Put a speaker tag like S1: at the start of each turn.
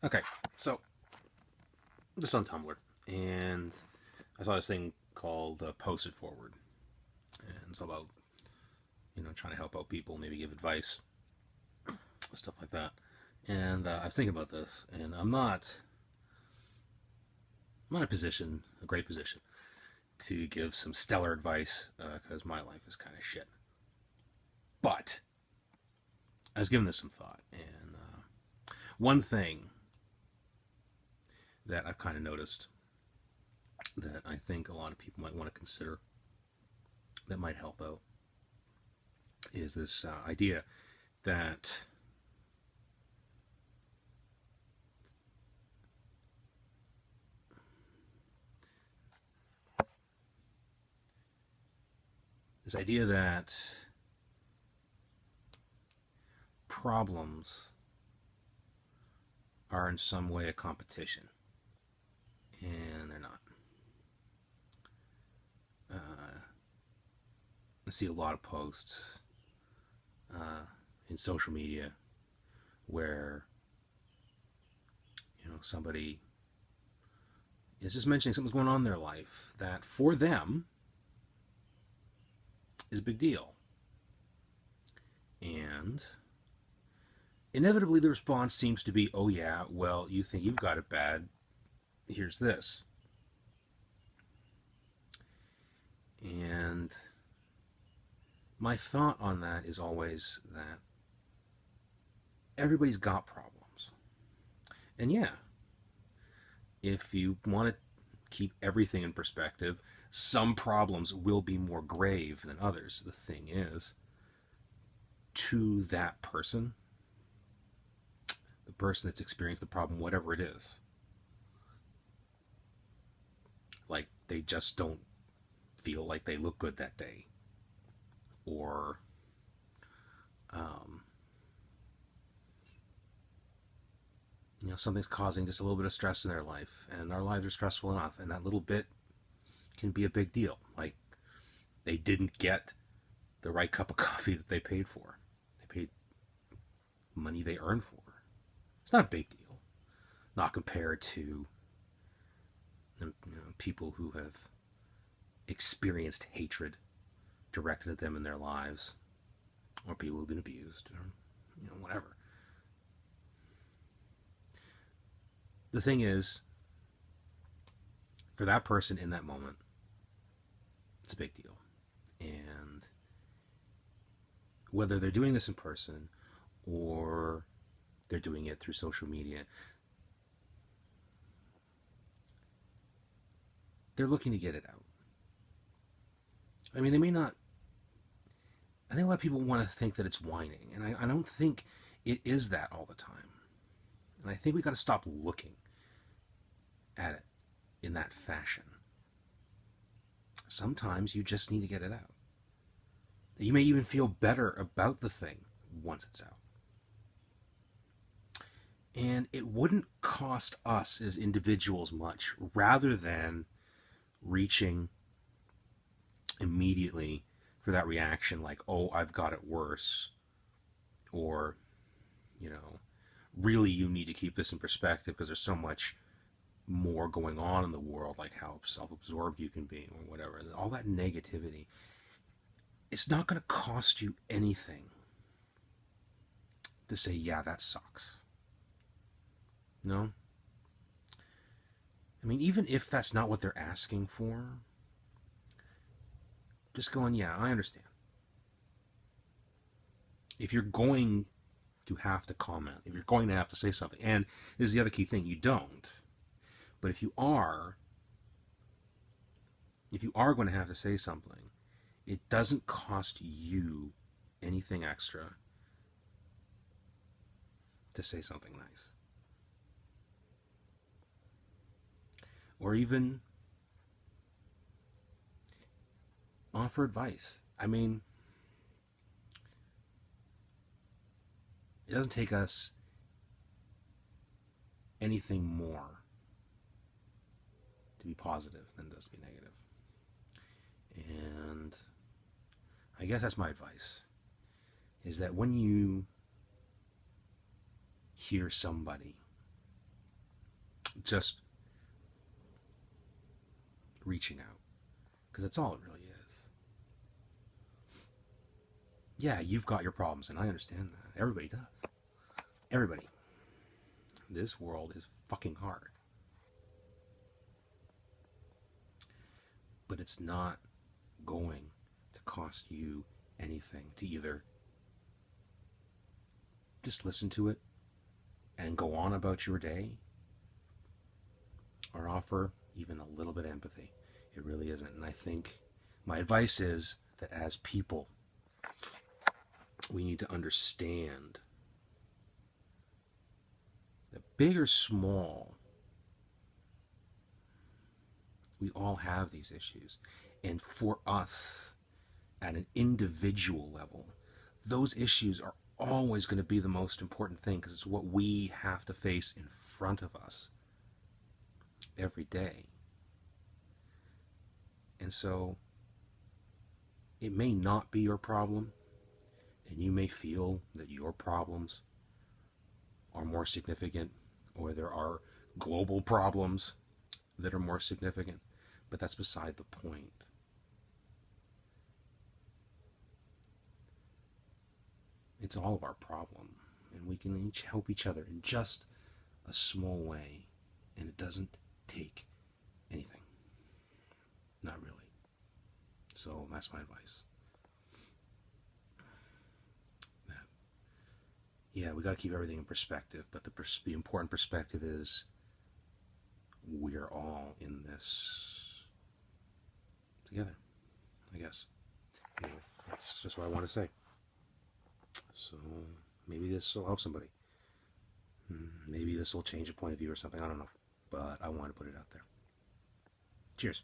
S1: Okay, so just on Tumblr, and I saw this thing called "Post It Forward," and it's about trying to help out people, maybe give advice, stuff like that. And I was thinking about this, and I'm not in a position, a great position, to give some stellar advice because my life is kind of shit. But I was giving this some thought, and one thing that I've kind of noticed that I think a lot of people might want to consider that might help out is this idea that this idea that problems are in some way a competition, and they're not. I see a lot of posts in social media where somebody is just mentioning something's going on in their life that for them is a big deal, and inevitably the response seems to be, "Oh yeah, well you think you've got it bad. Here's this." And my thought on that is always that everybody's got problems. And yeah, if you want to keep everything in perspective, some problems will be more grave than others. The thing is, to that person, the person that's experienced the problem, whatever it is, like they just don't feel like they look good that day, or um, something's causing just a little bit of stress in their life, and our lives are stressful enough, and that little bit can be a big deal. Like they didn't get the right cup of coffee that they paid for. They paid money they earned for. It's not a big deal, not compared to people who have experienced hatred directed at them in their lives, or people who've been abused, or whatever. The thing is, for that person in that moment, it's a big deal. And whether they're doing this in person or they're doing it through social media, they're looking to get it out. I mean, they may not. I think a lot of people want to think that it's whining, and I don't think it is that all the time. And I think we got to stop looking at it in that fashion. Sometimes you just need to get it out. You may even feel better about the thing once it's out. And it wouldn't cost us as individuals much, rather than reaching immediately for that reaction like, "Oh, I've got it worse," or, really you need to keep this in perspective because there's so much more going on in the world, like how self-absorbed you can be or whatever. All that negativity, it's not going to cost you anything to say, "Yeah, that sucks." No? I mean, even if that's not what they're asking for, just going, "Yeah, I understand." If you're going to have to comment, if you're going to have to say something, and this is the other key thing, you don't. But if you are going to have to say something, it doesn't cost you anything extra to say something nice. Or even offer advice. I mean, it doesn't take us anything more to be positive than it does to be negative. And I guess that's my advice, is that when you hear somebody just reaching out, because that's all it really is. Yeah, you've got your problems, and I understand that. Everybody does. Everybody. This world is fucking hard. But it's not going to cost you anything to either just listen to it and go on about your day, or offer even a little bit of empathy. It really isn't. And I think my advice is that as people, we need to understand that big or small, we all have these issues. And for us, at an individual level, those issues are always going to be the most important thing, because it's what we have to face in front of us every day. And so it may not be your problem, and you may feel that your problems are more significant, or there are global problems that are more significant, but that's beside the point. It's all of our problem, and we can each help each other in just a small way, and it doesn't take anything. Not really. So that's my advice. Yeah, we got to keep everything in perspective, but the important perspective is we're all in this together, I guess. Anyway, that's just what I want to say. So maybe this will help somebody. Maybe this will change a point of view or something. I don't know. But I want to put it out there. Cheers.